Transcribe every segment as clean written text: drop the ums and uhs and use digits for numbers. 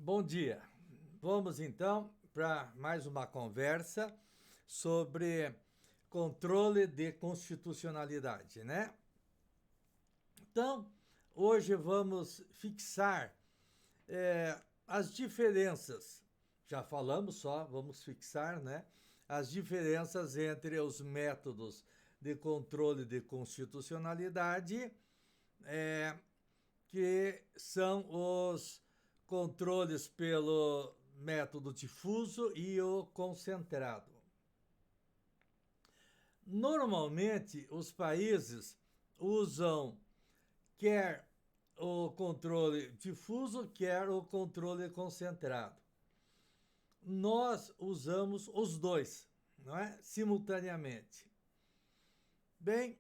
Bom dia. Vamos então para mais uma conversa sobre controle de constitucionalidade, né? Então, hoje vamos fixar as diferenças. Já falamos só, vamos fixar, né? As diferenças entre os métodos de controle de constitucionalidade é, que são os controles pelo método difuso e o concentrado. Normalmente, os países usam quer o controle difuso, quer o controle concentrado. Nós usamos os dois, não é? Simultaneamente. Bem,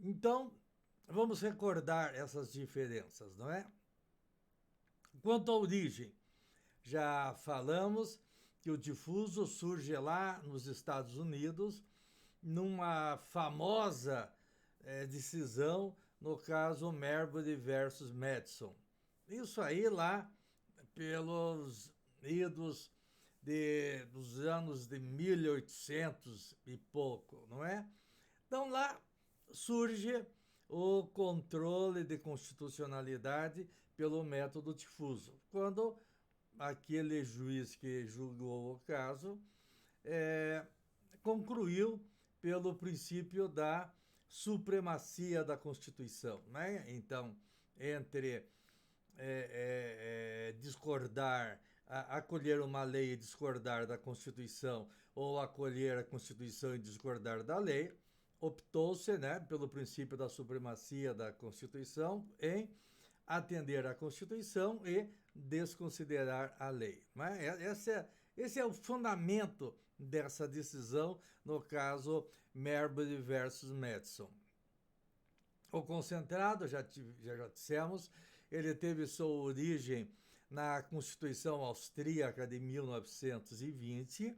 então vamos recordar essas diferenças, não é? Quanto à origem, já falamos que o difuso surge lá nos Estados Unidos, numa famosa decisão, no caso Marbury versus Madison. Isso aí lá pelos idos dos anos de 1800 e pouco, não é? Então lá surge o controle de constitucionalidade pelo método difuso. Quando aquele juiz que julgou o caso é, concluiu pelo princípio da supremacia da Constituição. Né? Então, entre discordar, acolher uma lei e discordar da Constituição, ou acolher a Constituição e discordar da lei, optou-se, né, pelo princípio da supremacia da Constituição em atender à Constituição e desconsiderar a lei. Esse é o fundamento dessa decisão no caso Marbury versus Madison. O concentrado, já dissemos, ele teve sua origem na Constituição Austríaca de 1920,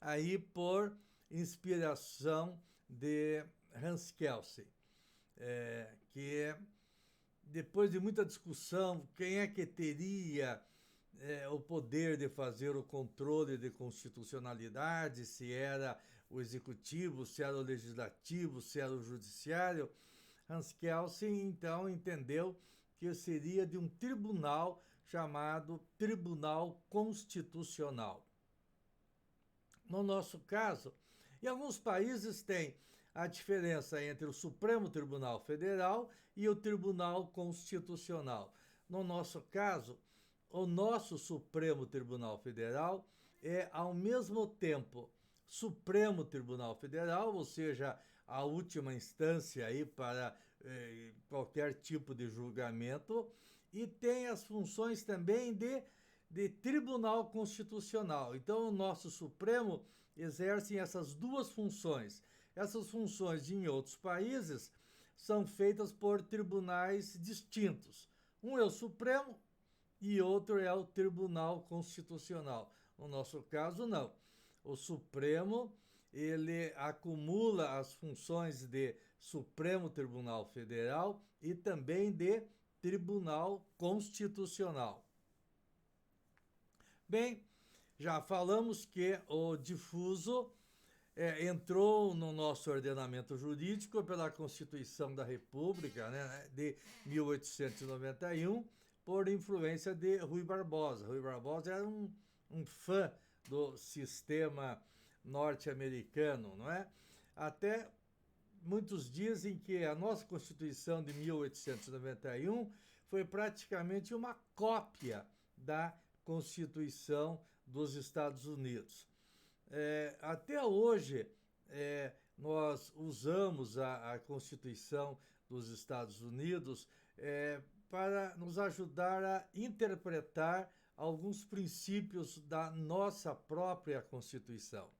aí por inspiração de Hans Kelsen, que depois de muita discussão, quem é que teria o poder de fazer o controle de constitucionalidade, se era o executivo, se era o legislativo, se era o judiciário, Hans Kelsen então entendeu que seria de um tribunal chamado Tribunal Constitucional. No nosso caso, em alguns países tem a diferença entre o Supremo Tribunal Federal e o Tribunal Constitucional. No nosso caso, o nosso Supremo Tribunal Federal é, ao mesmo tempo, Supremo Tribunal Federal, ou seja, a última instância aí para qualquer tipo de julgamento, e tem as funções também de Tribunal Constitucional. Então, o nosso Supremo exerce essas duas funções. Essas funções em outros países são feitas por tribunais distintos. Um é o Supremo e outro é o Tribunal Constitucional. No nosso caso, não. O Supremo ele acumula as funções de Supremo Tribunal Federal e também de Tribunal Constitucional. Bem, já falamos que o difuso entrou no nosso ordenamento jurídico pela Constituição da República, né, de 1891, por influência de Rui Barbosa. Rui Barbosa era um fã do sistema norte-americano, não é? Até muitos dizem que a nossa Constituição de 1891 foi praticamente uma cópia da Constituição dos Estados Unidos. Até hoje, nós usamos a Constituição dos Estados Unidos para nos ajudar a interpretar alguns princípios da nossa própria Constituição.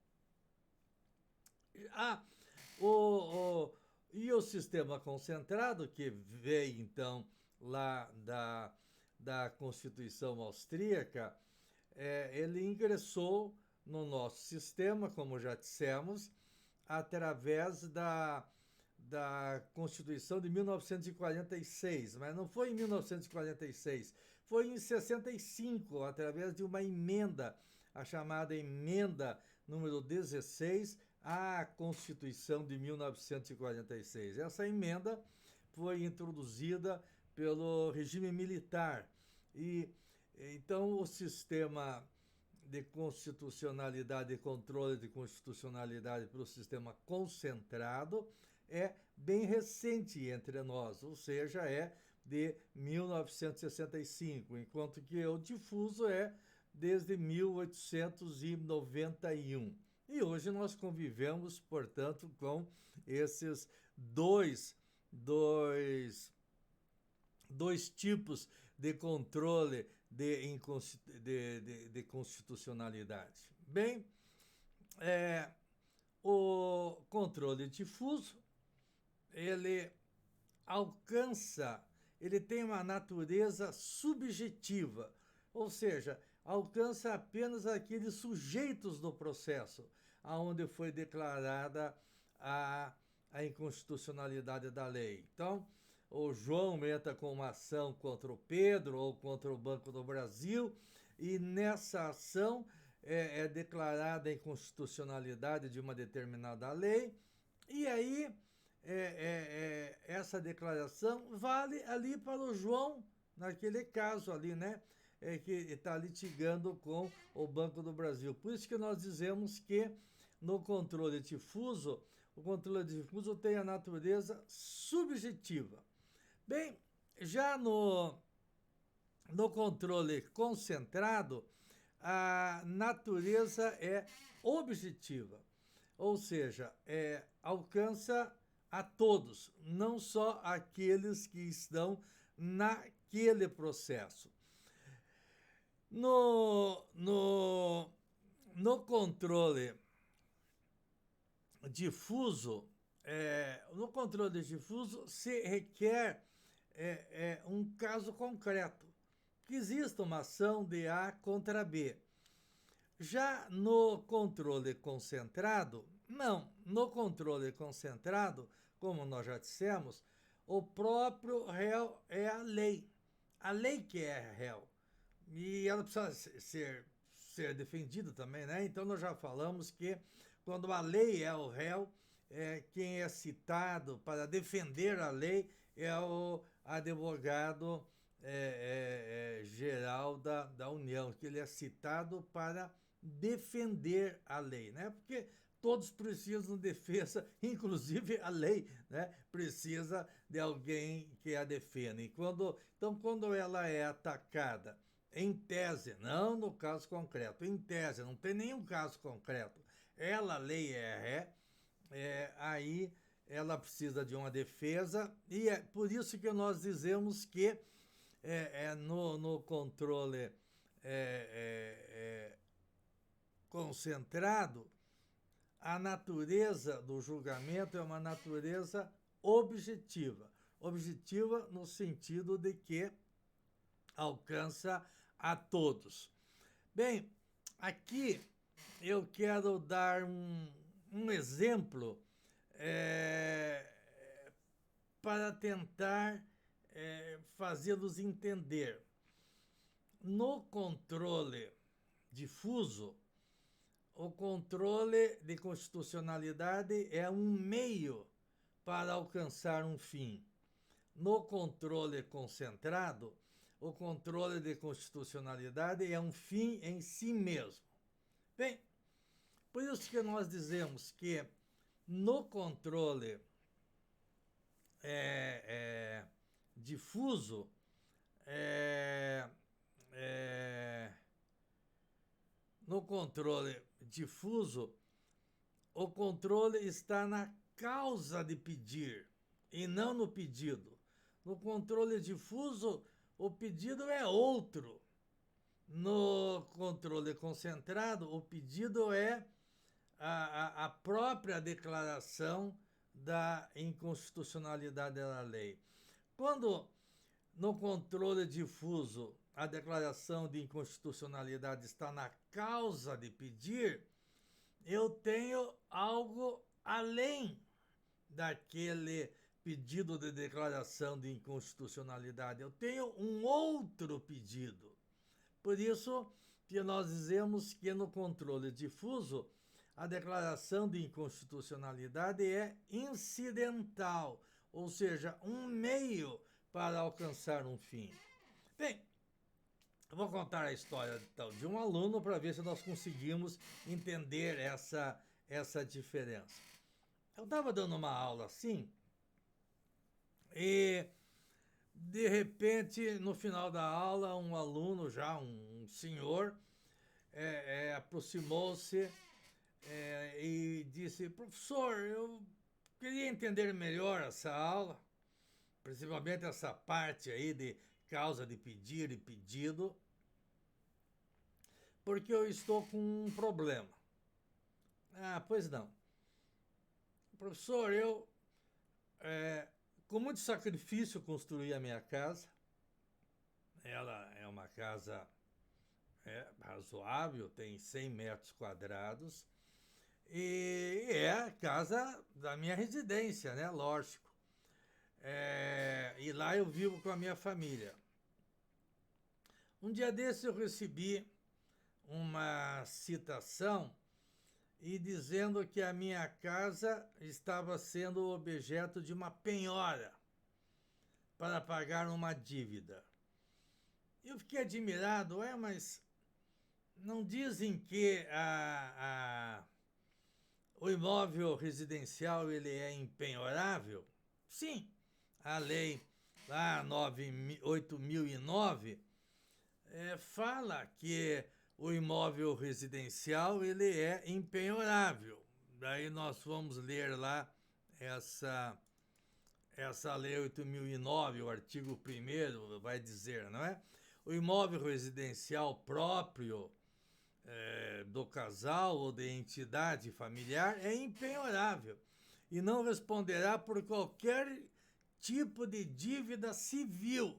Ah, e o sistema concentrado, que veio então lá da Constituição Austríaca, ele ingressou no nosso sistema, como já dissemos, através da Constituição de 1946, mas não foi em 1946, foi em 65, através de uma emenda, a chamada emenda número 16 à Constituição de 1946. Essa emenda foi introduzida pelo regime militar e então o sistema de constitucionalidade e controle de constitucionalidade para o sistema concentrado é bem recente entre nós, ou seja, é de 1965, enquanto que o difuso é desde 1891. E hoje nós convivemos, portanto, com esses dois tipos de controle de constitucionalidade. Bem, o controle difuso, ele tem uma natureza subjetiva, ou seja, alcança apenas aqueles sujeitos do processo, aonde foi declarada a inconstitucionalidade da lei. Então, o João entra com uma ação contra o Pedro ou contra o Banco do Brasil, e nessa ação é declarada a inconstitucionalidade de uma determinada lei, e aí essa declaração vale ali para o João, naquele caso ali, né? Que está litigando com o Banco do Brasil. Por isso que nós dizemos que no controle difuso, o controle difuso tem a natureza subjetiva. Bem, já no controle concentrado, a natureza é objetiva, ou seja, alcança a todos, não só aqueles que estão naquele processo. No controle difuso, se requer um caso concreto, que exista uma ação de A contra B. Já no controle concentrado, não. No controle concentrado, como nós já dissemos, o próprio réu é a lei que é réu. E ela precisa ser defendida também, né? Então nós já falamos que quando a lei é o réu, quem é citado para defender a lei é o advogado geral da União, que ele é citado para defender a lei, né? Porque todos precisam de defesa, inclusive a lei, né? Precisa de alguém que a defenda. Então, quando ela é atacada, em tese, não no caso concreto, em tese, não tem nenhum caso concreto, a lei aí ela precisa de uma defesa, e é por isso que nós dizemos que no controle concentrado, a natureza do julgamento é uma natureza objetiva. Objetiva no sentido de que alcança a todos. Bem, aqui eu quero dar um exemplo para tentar fazê-los entender. No controle difuso, o controle de constitucionalidade é um meio para alcançar um fim. No controle concentrado, o controle de constitucionalidade é um fim em si mesmo. Bem, por isso que nós dizemos que no controle difuso, no controle difuso, o controle está na causa de pedir e não no pedido. No controle difuso, o pedido é outro. No controle concentrado, o pedido é a própria declaração da inconstitucionalidade da lei. Quando no controle difuso a declaração de inconstitucionalidade está na causa de pedir, eu tenho algo além daquele pedido de declaração de inconstitucionalidade. Eu tenho um outro pedido. Por isso que nós dizemos que no controle difuso a declaração de inconstitucionalidade é incidental, ou seja, um meio para alcançar um fim. Bem, eu vou contar a história então, de um aluno para ver se nós conseguimos entender essa diferença. Eu estava dando uma aula assim e de repente no final da aula um aluno já um senhor aproximou-se e disse: professor, eu queria entender melhor essa aula, principalmente essa parte aí de causa de pedir e pedido, porque eu estou com um problema. Ah, pois não. Professor, eu com muito sacrifício construí a minha casa. Ela é uma casa razoável, tem 100 metros quadrados. E é a casa da minha residência, né? Lógico. E lá eu vivo com a minha família. Um dia desse eu recebi uma citação e dizendo que a minha casa estava sendo objeto de uma penhora para pagar uma dívida. Eu fiquei admirado, mas não dizem que o imóvel residencial ele é impenhorável? Sim, a lei lá 8.009 fala que o imóvel residencial ele é impenhorável. Daí nós vamos ler lá essa lei 8.009, o artigo 1º vai dizer, não é? O imóvel residencial próprio do casal ou de entidade familiar é impenhorável e não responderá por qualquer tipo de dívida civil,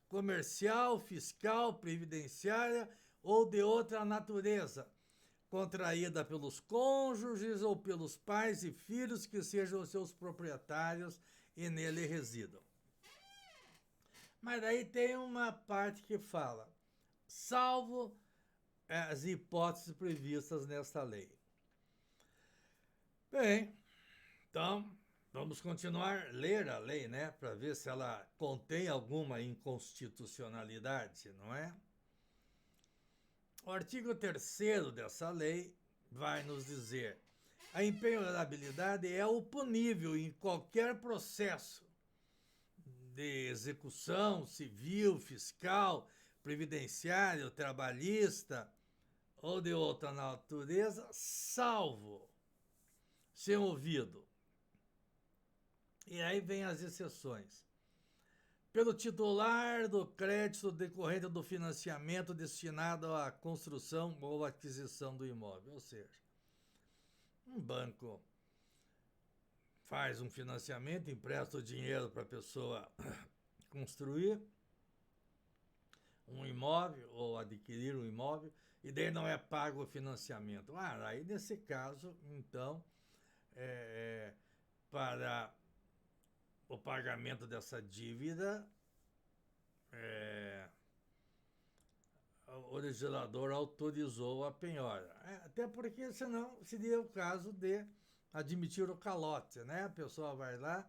comercial, fiscal, previdenciária ou de outra natureza, contraída pelos cônjuges ou pelos pais e filhos que sejam os seus proprietários e nele residam. Mas aí tem uma parte que fala, salvo as hipóteses previstas nesta lei. Bem, então vamos continuar a ler a lei, né, para ver se ela contém alguma inconstitucionalidade, não é? O artigo 3º dessa lei vai nos dizer: a impenhorabilidade é oponível em qualquer processo de execução civil, fiscal, previdenciário, trabalhista ou de outra natureza, salvo ser ouvido. E aí vem as exceções. Pelo titular do crédito decorrente do financiamento destinado à construção ou aquisição do imóvel. Ou seja, um banco faz um financiamento, empresta o dinheiro para a pessoa construir um imóvel ou adquirir um imóvel e daí não é pago o financiamento. Aí nesse caso, então, para o pagamento dessa dívida, o legislador autorizou a penhora. Até porque senão seria o caso de admitir o calote, né? A pessoa vai lá,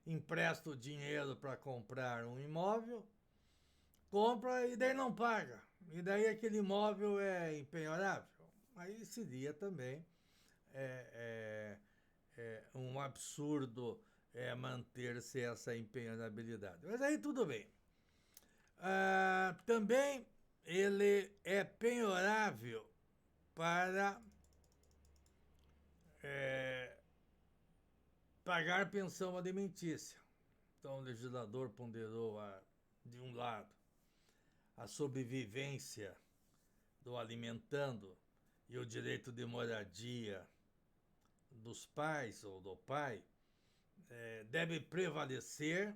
empresta o dinheiro para comprar um imóvel, compra e daí não paga. E daí aquele imóvel é impenhorável. Aí seria também um absurdo manter-se essa impenhorabilidade. Mas aí tudo bem. Também ele é penhorável para pagar pensão alimentícia. Então o legislador ponderou, de um lado, a sobrevivência do alimentando e o direito de moradia dos pais ou do pai, deve prevalecer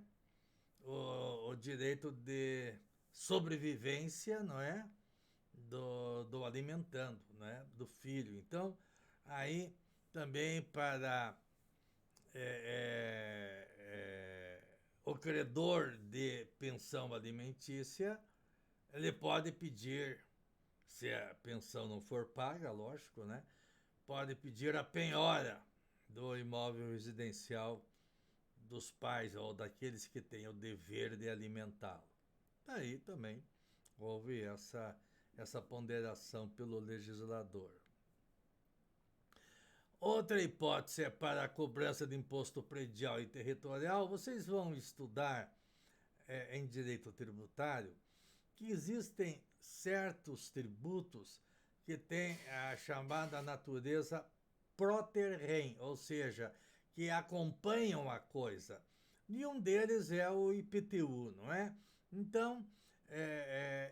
o direito de sobrevivência, não é? Do alimentando, não é? Do filho. Então, aí também para o credor de pensão alimentícia, ele pode pedir, se a pensão não for paga, lógico, né? Pode pedir a penhora do imóvel residencial dos pais ou daqueles que têm o dever de alimentá-lo. Aí também houve essa ponderação pelo legislador. Outra hipótese é para a cobrança de imposto predial e territorial. Vocês vão estudar em direito tributário que existem certos tributos que têm a chamada natureza pró-terrem, ou seja, que acompanham a coisa. E um deles é o IPTU, não é? Então,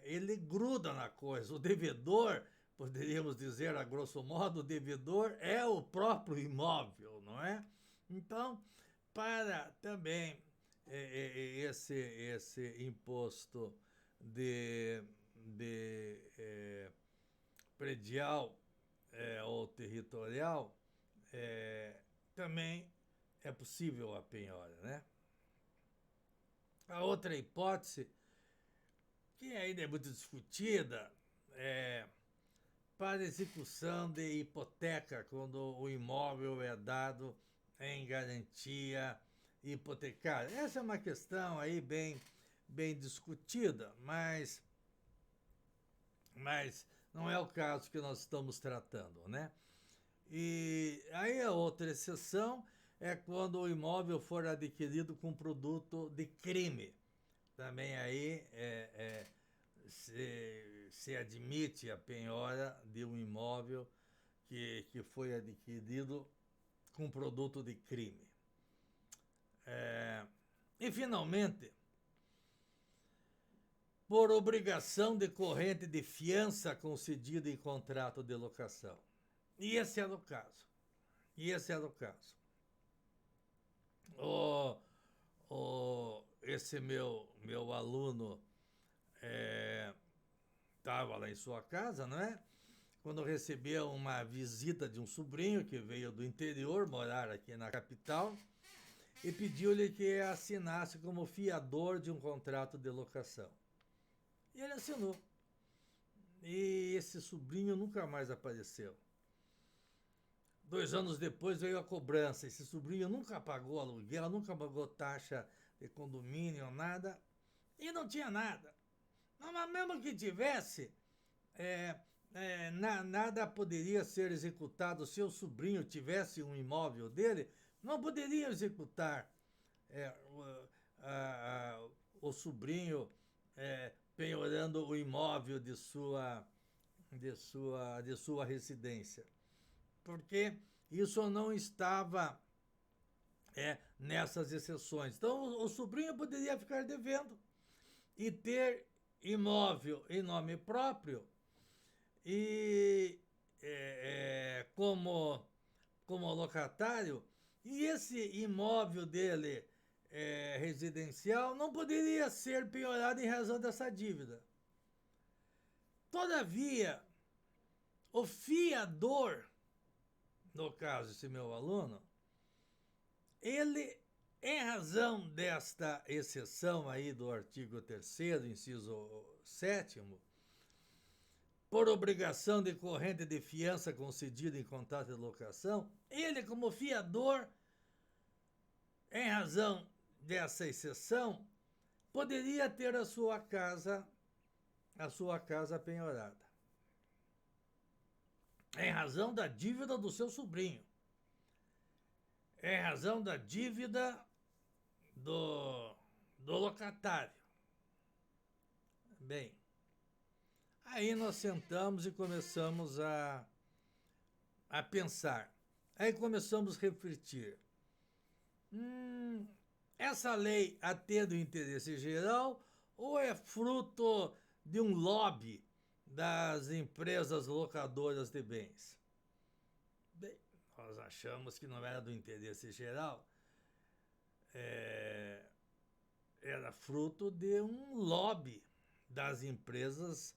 ele gruda na coisa. O devedor, poderíamos dizer a grosso modo, o devedor é o próprio imóvel, não é? Então, para também esse imposto de predial ou territorial, também é possível a penhora, né? A outra hipótese, que ainda é muito discutida, é para execução de hipoteca, quando o imóvel é dado em garantia hipotecária. Essa é uma questão aí bem discutida, mas não é o caso que nós estamos tratando, né? E aí a outra exceção é quando o imóvel for adquirido com produto de crime. Também aí se admite a penhora de um imóvel que foi adquirido com produto de crime. E, finalmente, por obrigação decorrente de fiança concedida em contrato de locação. E esse era o caso. Esse meu aluno estava lá em sua casa, não é? Quando recebeu uma visita de um sobrinho que veio do interior morar aqui na capital e pediu-lhe que assinasse como fiador de um contrato de locação. E ele assinou. E esse sobrinho nunca mais apareceu. 2 anos depois veio a cobrança. Esse sobrinho nunca pagou aluguel, nunca pagou taxa de condomínio, nada. E não tinha nada. Mas mesmo que tivesse, nada poderia ser executado. Se o sobrinho tivesse um imóvel dele, não poderia executar o sobrinho penhorando o imóvel de sua residência. Porque isso não estava nessas exceções. Então, o sobrinho poderia ficar devendo e ter imóvel em nome próprio e como locatário, e esse imóvel dele residencial não poderia ser penhorado em razão dessa dívida. Todavia, o fiador, no caso esse meu aluno, ele, em razão desta exceção aí do artigo 3º, inciso 7º, por obrigação decorrente de fiança concedida em contrato de locação, ele, como fiador, em razão dessa exceção, poderia ter a sua casa penhorada. Em razão da dívida do seu sobrinho. Em razão da dívida do locatário. Bem, aí nós sentamos e começamos a pensar. Aí começamos a refletir. Essa lei atende o interesse geral ou é fruto de um lobby das empresas locadoras de bens? Bem, nós achamos que não era do interesse geral. Era fruto de um lobby das empresas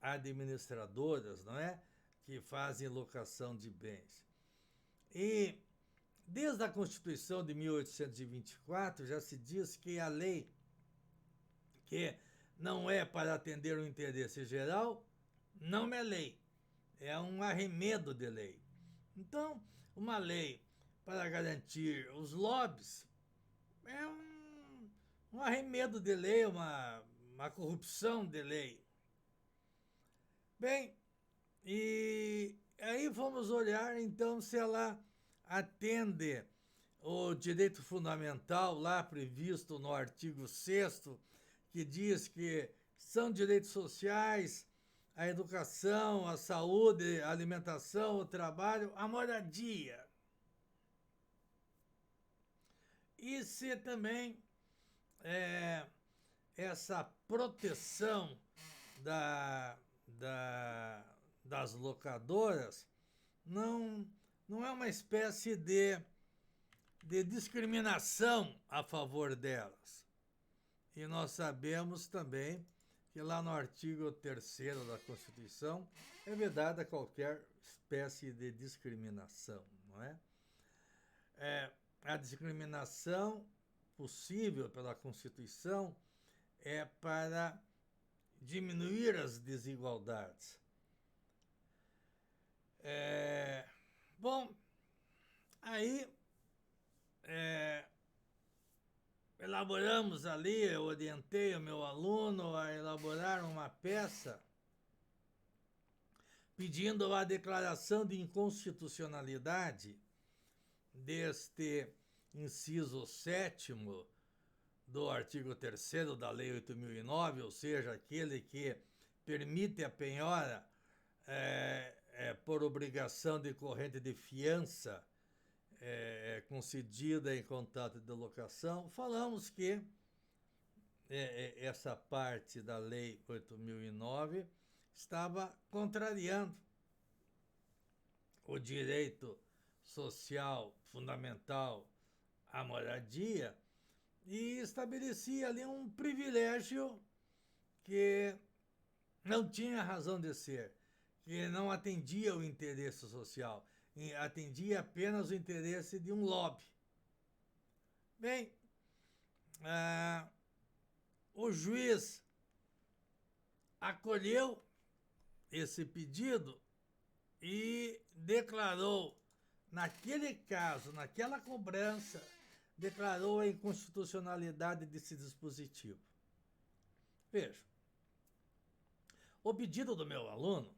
administradoras, não é? Que fazem locação de bens. E desde a Constituição de 1824 já se diz que a lei que não é para atender o interesse geral não é lei, é um arremedo de lei. Então, uma lei para garantir os lobbies é um arremedo de lei, uma corrupção de lei. Bem, e aí vamos olhar então se ela atende o direito fundamental lá previsto no artigo 6º, que diz que são direitos sociais a educação, a saúde, a alimentação, o trabalho, a moradia. E se também essa proteção das locadoras não é uma espécie de discriminação a favor delas. E nós sabemos também que lá no artigo 3º da Constituição é vedada qualquer espécie de discriminação, não é? A discriminação possível pela Constituição é para diminuir as desigualdades. Bom, aí elaboramos ali, eu orientei o meu aluno a elaborar uma peça pedindo a declaração de inconstitucionalidade deste inciso 7º do artigo 3º da Lei 8.009, ou seja, aquele que permite a penhora por obrigação decorrente de fiança concedida em contrato de locação. Falamos que essa parte da Lei 8.009 estava contrariando o direito social fundamental à moradia e estabelecia ali um privilégio que não tinha razão de ser, que não atendia o interesse social, atendia apenas o interesse de um lobby. Bem, o juiz acolheu esse pedido e declarou, naquele caso, naquela cobrança, declarou a inconstitucionalidade desse dispositivo. Veja, o pedido do meu aluno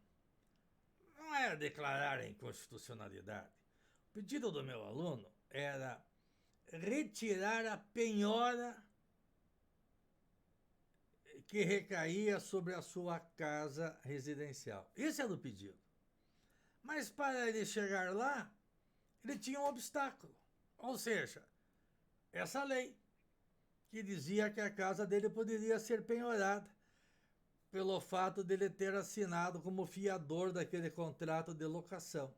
não era declarar a inconstitucionalidade. O pedido do meu aluno era retirar a penhora que recaía sobre a sua casa residencial. Esse era o pedido. Mas para ele chegar lá, ele tinha um obstáculo. Ou seja, essa lei que dizia que a casa dele poderia ser penhorada pelo fato de ele ter assinado como fiador daquele contrato de locação.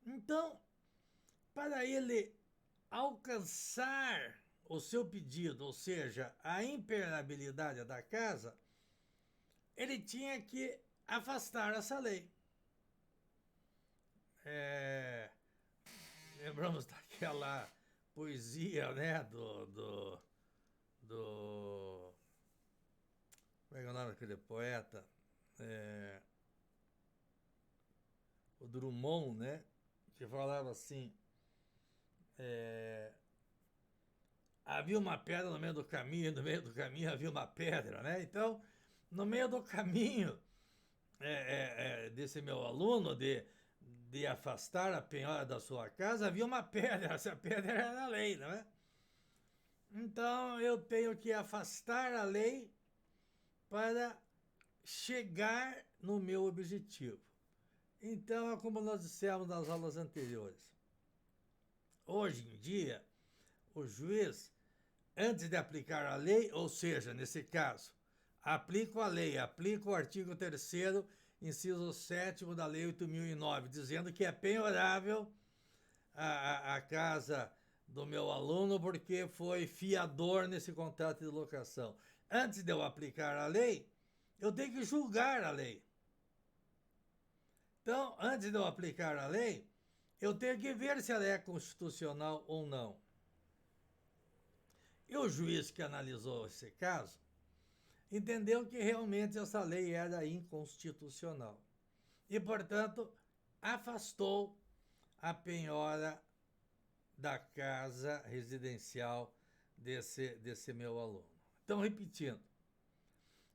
Então, para ele alcançar o seu pedido, ou seja, a impenhorabilidade da casa, ele tinha que afastar essa lei. Lembramos daquela poesia, né, do como é que é o nome daquele poeta? O Drummond, né, que falava assim, havia uma pedra no meio do caminho, e no meio do caminho havia uma pedra, né? Então, no meio do caminho desse meu aluno, de afastar a penhora da sua casa, havia uma pedra, essa pedra era a lei, não é? Então, eu tenho que afastar a lei para chegar no meu objetivo. Então, é como nós dissemos nas aulas anteriores. Hoje em dia, o juiz, antes de aplicar a lei, ou seja, nesse caso, aplico a lei, aplico o artigo 3º, inciso 7º da Lei 8.009, dizendo que é penhorável a casa do meu aluno porque foi fiador nesse contrato de locação. Antes de eu aplicar a lei, eu tenho que julgar a lei. Então, antes de eu aplicar a lei, eu tenho que ver se ela é constitucional ou não. E o juiz que analisou esse caso entendeu que realmente essa lei era inconstitucional e, portanto, afastou a penhora da casa residencial desse meu aluno. Então, repetindo,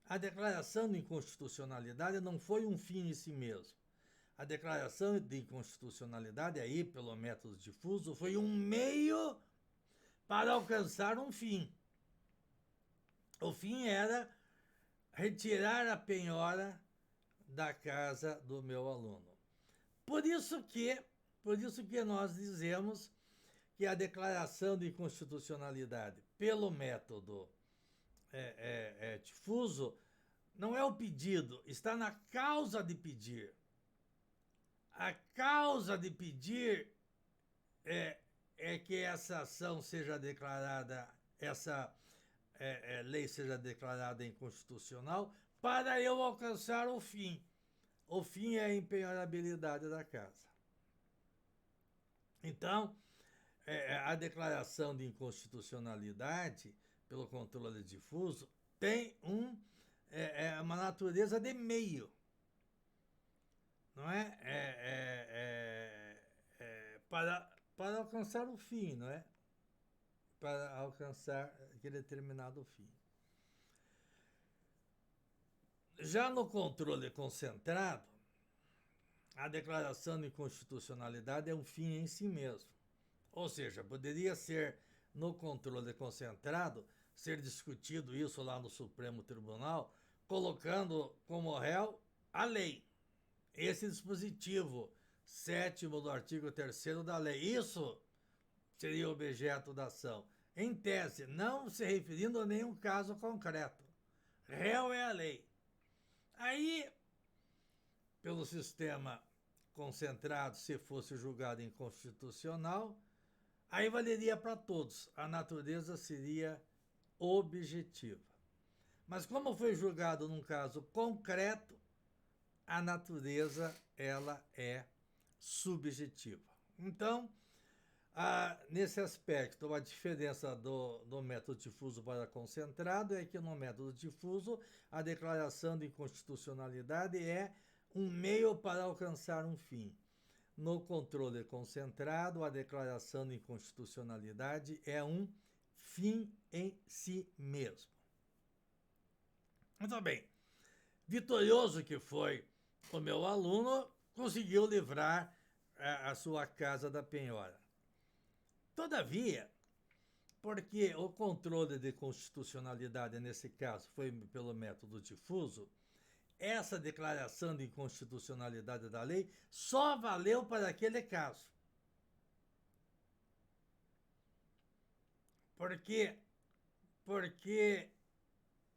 a declaração de inconstitucionalidade não foi um fim em si mesmo. A declaração de inconstitucionalidade, aí, pelo método difuso, foi um meio para alcançar um fim. O fim era retirar a penhora da casa do meu aluno. Por isso que nós dizemos que a declaração de inconstitucionalidade pelo método difuso não é o pedido, está na causa de pedir. A causa de pedir é que essa ação seja declarada, essa lei seja declarada inconstitucional para eu alcançar o fim. O fim é a impenhorabilidade da casa. Então, a declaração de inconstitucionalidade pelo controle difuso tem uma natureza de meio, não é? Para alcançar o fim, não é? Para alcançar aquele determinado fim. Já no controle concentrado, a declaração de inconstitucionalidade é um fim em si mesmo. Ou seja, poderia ser, no controle concentrado, ser discutido isso lá no Supremo Tribunal, colocando como réu a lei. Esse dispositivo 7º do artigo 3º da lei. Isso seria objeto da ação. Em tese, não se referindo a nenhum caso concreto. Réu é a lei. Aí, pelo sistema concentrado, se fosse julgado inconstitucional, aí valeria para todos. A natureza seria objetiva. Mas como foi julgado num caso concreto, a natureza ela é subjetiva. Então, nesse aspecto, a diferença do método difuso para concentrado é que no método difuso a declaração de inconstitucionalidade é um meio para alcançar um fim. No controle concentrado, a declaração de inconstitucionalidade é um fim em si mesmo. Muito bem. Vitorioso que foi o meu aluno, conseguiu livrar a sua casa da penhora. Todavia, porque o controle de constitucionalidade, nesse caso, foi pelo método difuso, essa declaração de inconstitucionalidade da lei só valeu para aquele caso. Porque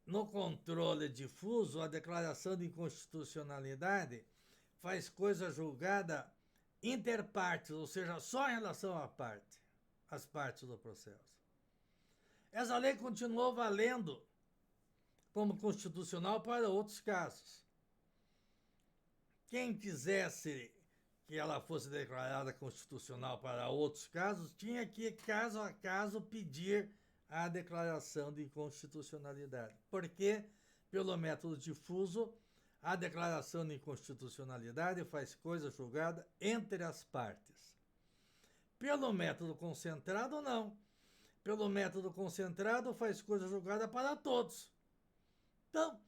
no controle difuso, a declaração de inconstitucionalidade faz coisa julgada inter partes, ou seja, só em relação às partes do processo. Essa lei continuou valendo como constitucional para outros casos. Quem quisesse que ela fosse declarada constitucional para outros casos, tinha que, caso a caso, pedir a declaração de inconstitucionalidade. Porque, pelo método difuso, a declaração de inconstitucionalidade faz coisa julgada entre as partes. Pelo método concentrado, não. Pelo método concentrado, faz coisa julgada para todos. Então,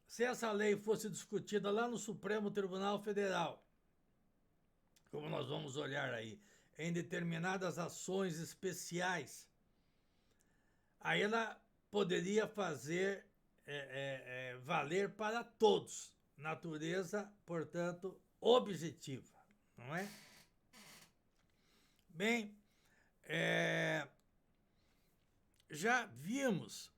se essa lei fosse discutida lá no Supremo Tribunal Federal, como nós vamos olhar aí, em determinadas ações especiais, aí ela poderia fazer valer para todos. Natureza, portanto, objetiva, não é? Bem, já vimos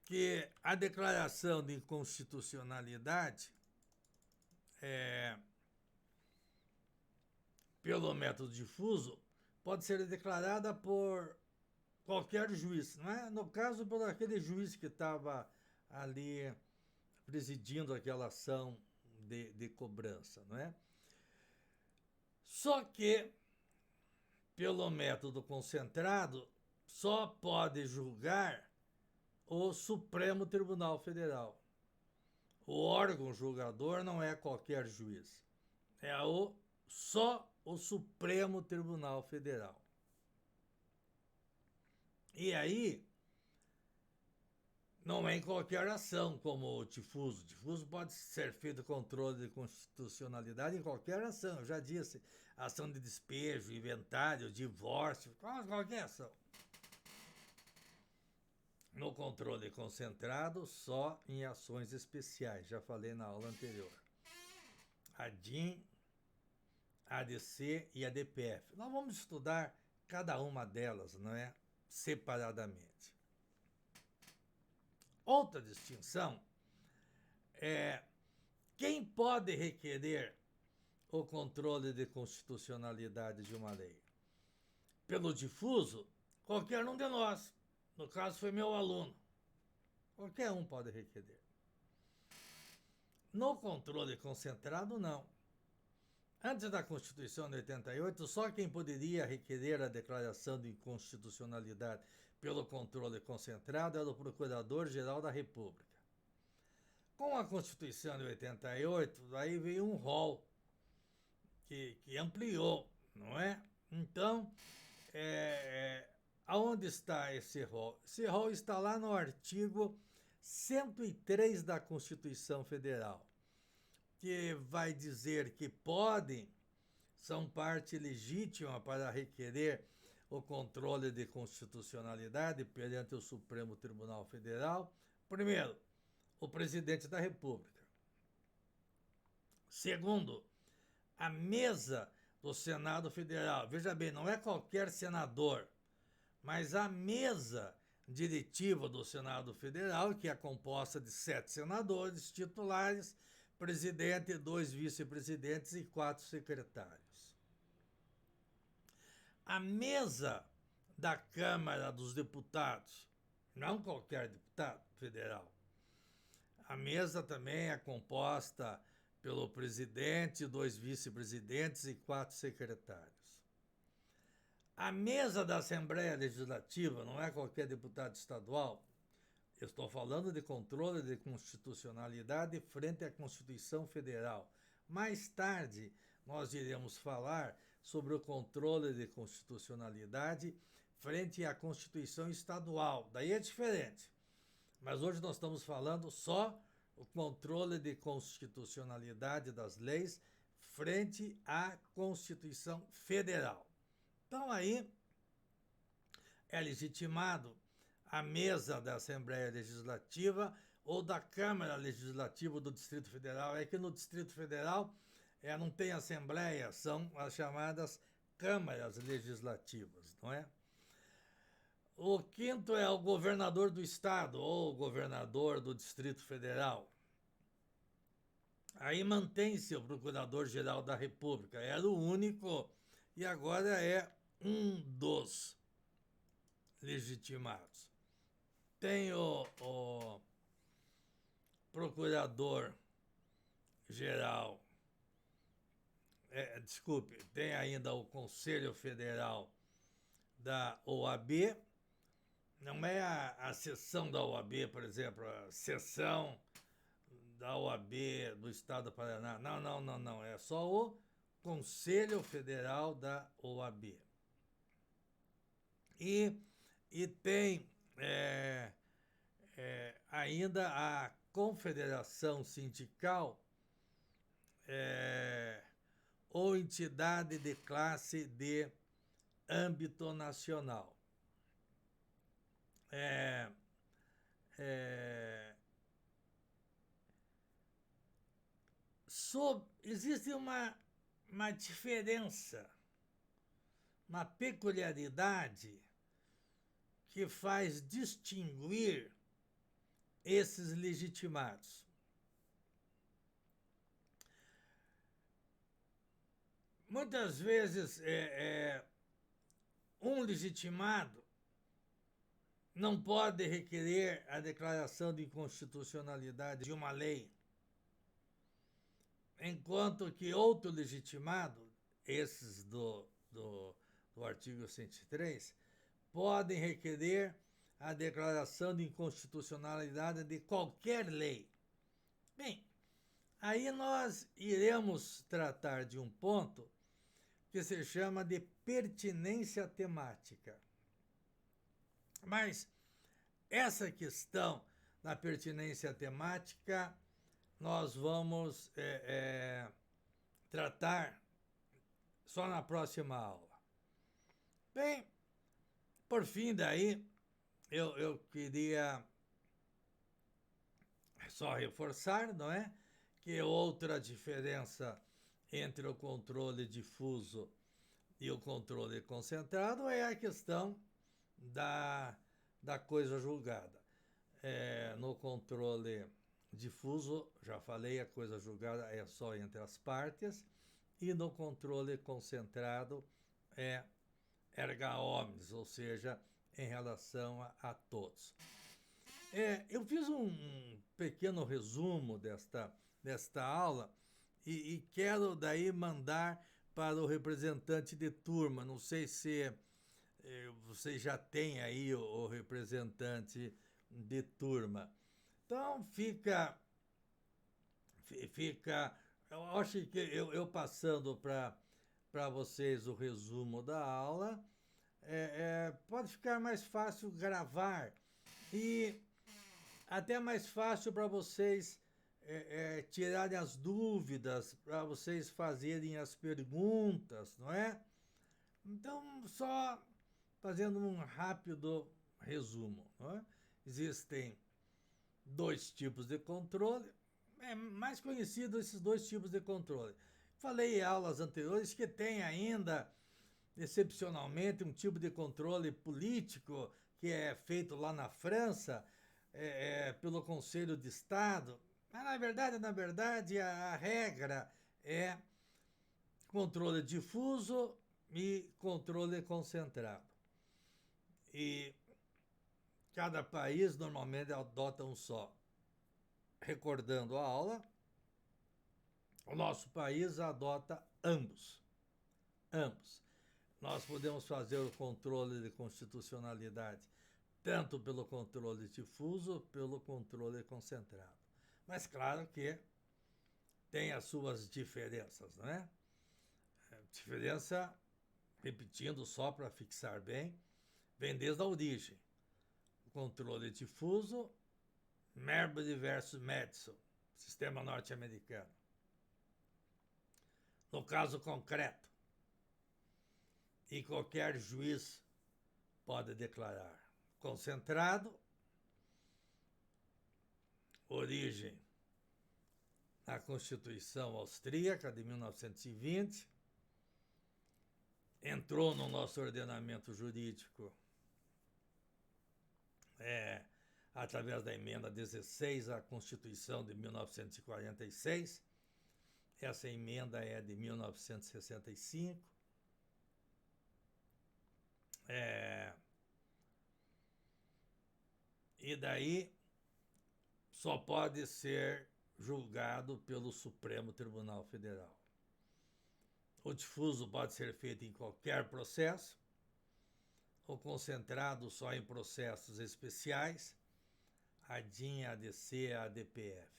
que a declaração de inconstitucionalidade pelo método difuso pode ser declarada por qualquer juiz, não é? No caso, por aquele juiz que estava ali presidindo aquela ação de cobrança, não é? Só que, pelo método concentrado, só pode julgar o Supremo Tribunal Federal. O órgão julgador não é qualquer juiz, é só o Supremo Tribunal Federal. E aí, não é em qualquer ação, como o difuso. O difuso pode ser feito controle de constitucionalidade em qualquer ação. Eu já disse, ação de despejo, inventário, divórcio, qualquer ação. No controle concentrado, só em ações especiais. Já falei na aula anterior. A DIN, a ADC e a DPF. Nós vamos estudar cada uma delas, não é? Separadamente. Outra distinção é quem pode requerer o controle de constitucionalidade de uma lei. Pelo difuso, qualquer um de nós. No caso, foi meu aluno. Qualquer um pode requerer. No controle concentrado, não. Antes da Constituição de 88, só quem poderia requerer a declaração de inconstitucionalidade pelo controle concentrado era o Procurador-Geral da República. Com a Constituição de 88, aí veio um rol que ampliou, não é? Então, aonde está esse rol? Esse rol está lá no artigo 103 da Constituição Federal, que vai dizer que são parte legítima para requerer o controle de constitucionalidade perante o Supremo Tribunal Federal. Primeiro, o presidente da República. Segundo, a mesa do Senado Federal. Veja bem, não é qualquer senador, mas a mesa diretiva do Senado Federal, que é composta de 7 senadores titulares, presidente, 2 vice-presidentes e 4 secretários. A mesa da Câmara dos Deputados, não qualquer deputado federal. A mesa também é composta pelo presidente, 2 vice-presidentes e 4 secretários. A mesa da Assembleia Legislativa não é qualquer deputado estadual. Eu estou falando de controle de constitucionalidade frente à Constituição Federal. Mais tarde, nós iremos falar sobre o controle de constitucionalidade frente à Constituição Estadual. Daí é diferente. Mas hoje nós estamos falando só o controle de constitucionalidade das leis frente à Constituição Federal. Então aí é legitimado a mesa da Assembleia Legislativa ou da Câmara Legislativa do Distrito Federal. É que no Distrito Federal não tem Assembleia, são as chamadas câmaras legislativas, não é? O quinto é o governador do estado ou o governador do Distrito Federal. Aí mantém-se o Procurador-Geral da República. Era o único e agora é um dos legitimados. Tem o Procurador-Geral, tem ainda o Conselho Federal da OAB. Não é a seção da OAB, por exemplo, a seção da OAB do Estado do Paraná. Não. É só o Conselho Federal da OAB. E tem ainda a Confederação Sindical ou entidade de classe de âmbito nacional. Existe uma diferença, uma peculiaridade que faz distinguir esses legitimados. Muitas vezes um legitimado não pode requerer a declaração de inconstitucionalidade de uma lei, enquanto que outro legitimado, esses do artigo 103, podem requerer a declaração de inconstitucionalidade de qualquer lei. Bem, aí nós iremos tratar de um ponto que se chama de pertinência temática. Mas essa questão da pertinência temática nós vamos tratar só na próxima aula. Bem, por fim daí, eu queria só reforçar, não é? Que outra diferença entre o controle difuso e o controle concentrado é a questão da coisa julgada. No controle difuso, já falei, a coisa julgada é só entre as partes, e no controle concentrado é erga omnes, ou seja, em relação a todos. Eu fiz um pequeno resumo desta aula e quero daí mandar para o representante de turma. Não sei se você já tem aí o representante de turma. Então fica eu acho que eu passando para vocês o resumo da aula, pode ficar mais fácil gravar e até mais fácil para vocês tirarem as dúvidas, para vocês fazerem as perguntas, não é? Então, só fazendo um rápido resumo, não é? Existem dois tipos de controle, mais conhecido esses dois tipos de controle. Falei em aulas anteriores que tem ainda, excepcionalmente, um tipo de controle político que é feito lá na França, pelo Conselho de Estado. Mas, na verdade, a regra é controle difuso e controle concentrado. E cada país normalmente adota um só. Recordando a aula, o nosso país adota ambos. Ambos. Nós podemos fazer o controle de constitucionalidade tanto pelo controle difuso, pelo controle concentrado. Mas claro que tem as suas diferenças, não é? Diferença, repetindo só para fixar bem, vem desde a origem. O controle difuso, Marbury versus Madison, sistema norte-americano. No caso concreto, e qualquer juiz pode declarar. Concentrado, origem na Constituição Austríaca de 1920, entrou no nosso ordenamento jurídico através da emenda 16 à Constituição de 1946. Essa emenda é de 1965. E daí só pode ser julgado pelo Supremo Tribunal Federal. O difuso pode ser feito em qualquer processo, o concentrado só em processos especiais, a DIN, a ADC, a ADPF.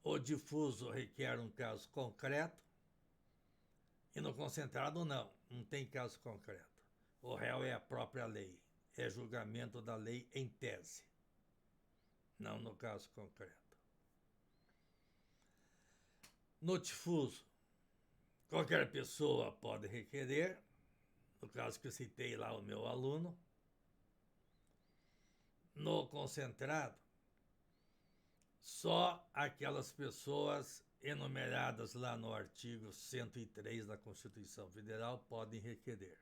O difuso requer um caso concreto e no concentrado não tem caso concreto. O réu é a própria lei, é julgamento da lei em tese, não no caso concreto. No difuso, qualquer pessoa pode requerer, no caso que eu citei lá o meu aluno. No concentrado, só aquelas pessoas enumeradas lá no artigo 103 da Constituição Federal podem requerer,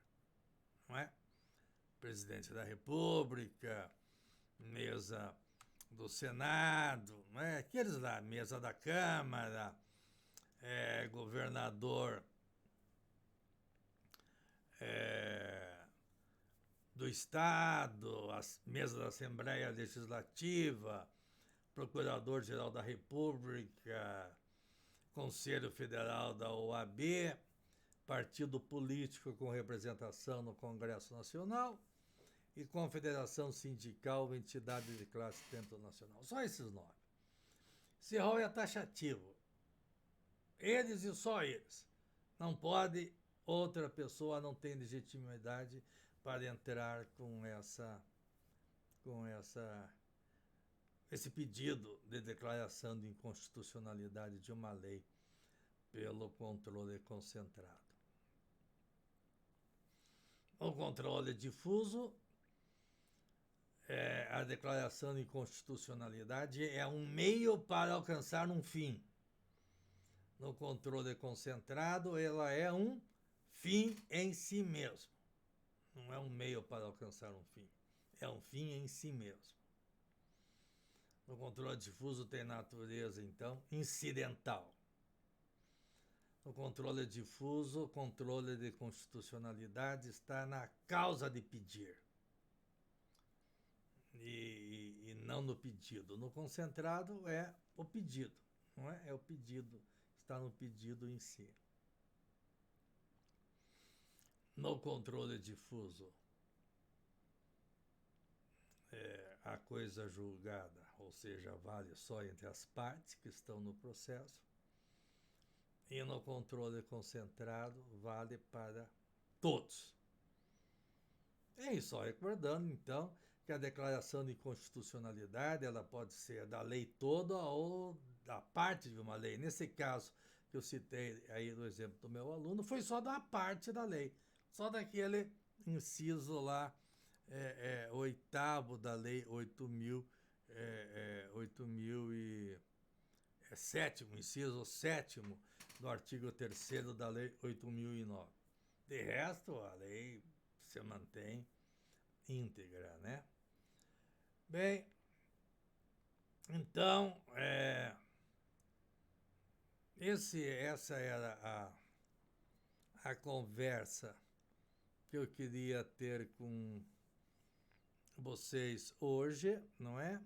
não é? Presidente da República, mesa do Senado, não é? Aqueles lá, mesa da Câmara, governador do Estado, as mesas da Assembleia Legislativa, Procurador-Geral da República, Conselho Federal da OAB, partido político com representação no Congresso Nacional e confederação sindical ou entidade de classe dentro nacional. Só esses 9. Esse rol é taxativo. Eles e só eles. Não pode outra pessoa, não tem legitimidade para entrar com esse pedido de declaração de inconstitucionalidade de uma lei pelo controle concentrado. O controle difuso, a declaração de inconstitucionalidade é um meio para alcançar um fim. No controle concentrado, ela é um fim em si mesmo. Não é um meio para alcançar um fim. É um fim em si mesmo. No controle difuso tem natureza, então, incidental. No controle difuso, o controle de constitucionalidade está na causa de pedir. E não no pedido. No concentrado é o pedido, não é? É o pedido, está no pedido em si. No controle difuso, a coisa julgada, ou seja, vale só entre as partes que estão no processo, e no controle concentrado vale para todos. É isso, só recordando, então, que a declaração de inconstitucionalidade ela pode ser da lei toda ou da parte de uma lei. Nesse caso que eu citei aí no exemplo do meu aluno, foi só da parte da lei, só daquele inciso lá, oitavo da lei 8.007, inciso 7º do artigo 3º da lei 8.009. De resto, a lei se mantém íntegra, né? Bem, então, essa era a conversa que eu queria ter com vocês hoje, não é?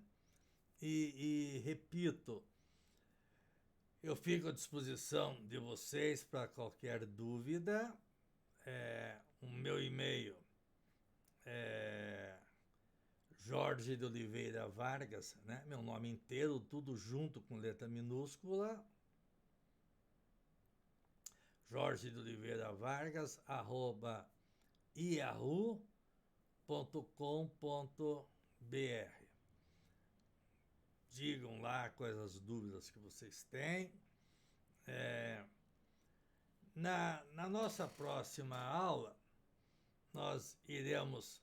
E repito, eu fico à disposição de vocês para qualquer dúvida. O meu e-mail é Jorge de Oliveira Vargas, né? Meu nome inteiro, tudo junto com letra minúscula. Jorge de Oliveira Vargas, @yahoo.com.br. Digam lá quais as dúvidas que vocês têm. Na nossa próxima aula, nós iremos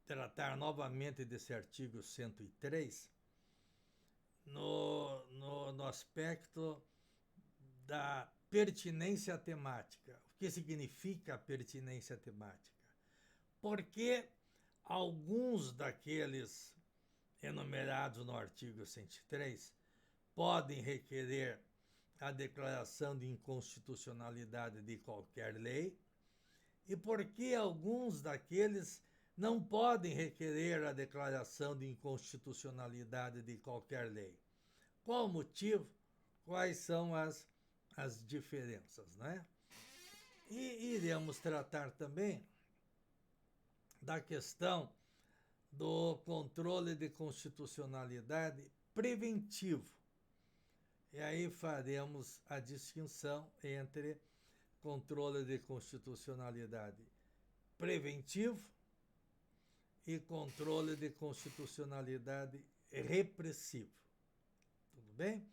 tratar novamente desse artigo 103 no aspecto da pertinência temática. O que significa a pertinência temática? Porque alguns daqueles enumerados no artigo 103 podem requerer a declaração de inconstitucionalidade de qualquer lei e por que alguns daqueles não podem requerer a declaração de inconstitucionalidade de qualquer lei. Qual o motivo? Quais são as diferenças, né? E iremos tratar também da questão do controle de constitucionalidade preventivo. E aí faremos a distinção entre controle de constitucionalidade preventivo e controle de constitucionalidade repressivo. Tudo bem?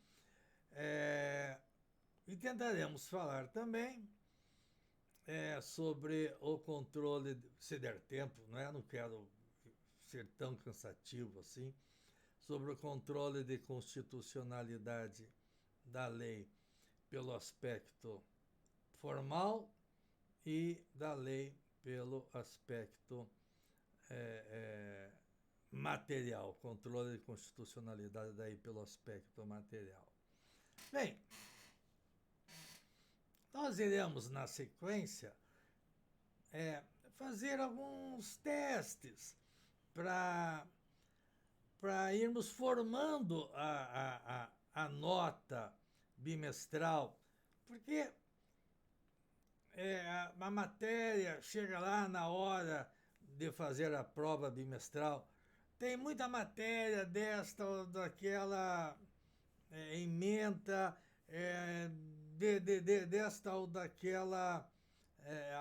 E tentaremos falar também sobre o controle, se der tempo, né? Não quero ser tão cansativo assim, sobre o controle de constitucionalidade da lei pelo aspecto formal e da lei pelo aspecto material, controle de constitucionalidade daí pelo aspecto material. Bem, nós iremos na sequência fazer alguns testes para irmos formando a nota bimestral, porque a matéria chega lá na hora de fazer a prova bimestral, tem muita matéria desta ou daquela ementa, desta ou daquela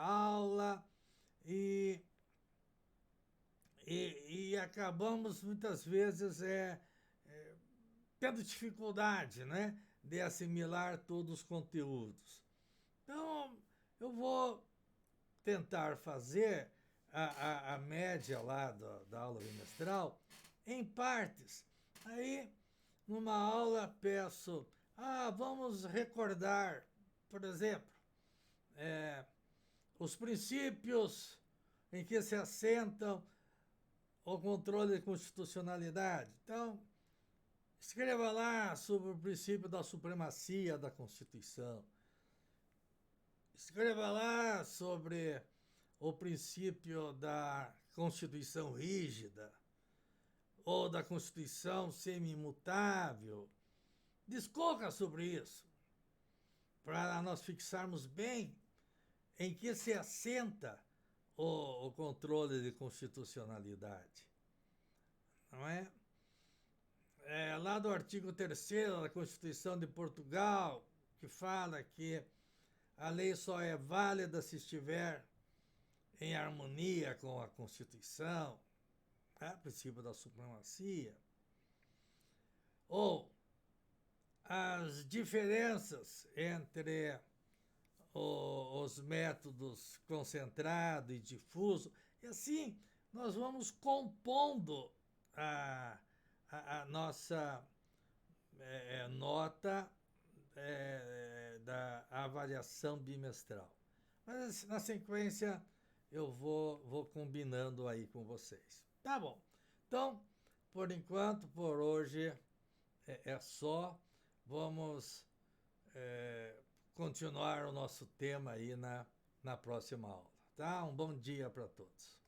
aula, e acabamos muitas vezes tendo dificuldade, né, de assimilar todos os conteúdos. Então, eu vou tentar fazer a média lá da aula bimestral em partes. Aí, numa aula, peço, vamos recordar, por exemplo, os princípios em que se assentam o controle de constitucionalidade. Então, escreva lá sobre o princípio da supremacia da Constituição. Escreva lá sobre o princípio da Constituição rígida ou da Constituição semi-imutável. Discorra sobre isso, para nós fixarmos bem em que se assenta o controle de constitucionalidade. Não é? Lá do artigo 3º da Constituição de Portugal, que fala que a lei só é válida se estiver em harmonia com a Constituição, princípio da supremacia, ou as diferenças entre os métodos concentrado e difuso, e assim nós vamos compondo a nossa nota da avaliação bimestral. Mas na sequência eu vou combinando aí com vocês. Tá bom. Então, por enquanto, por hoje é só. Vamos continuar o nosso tema aí na próxima aula. Tá? Um bom dia para todos.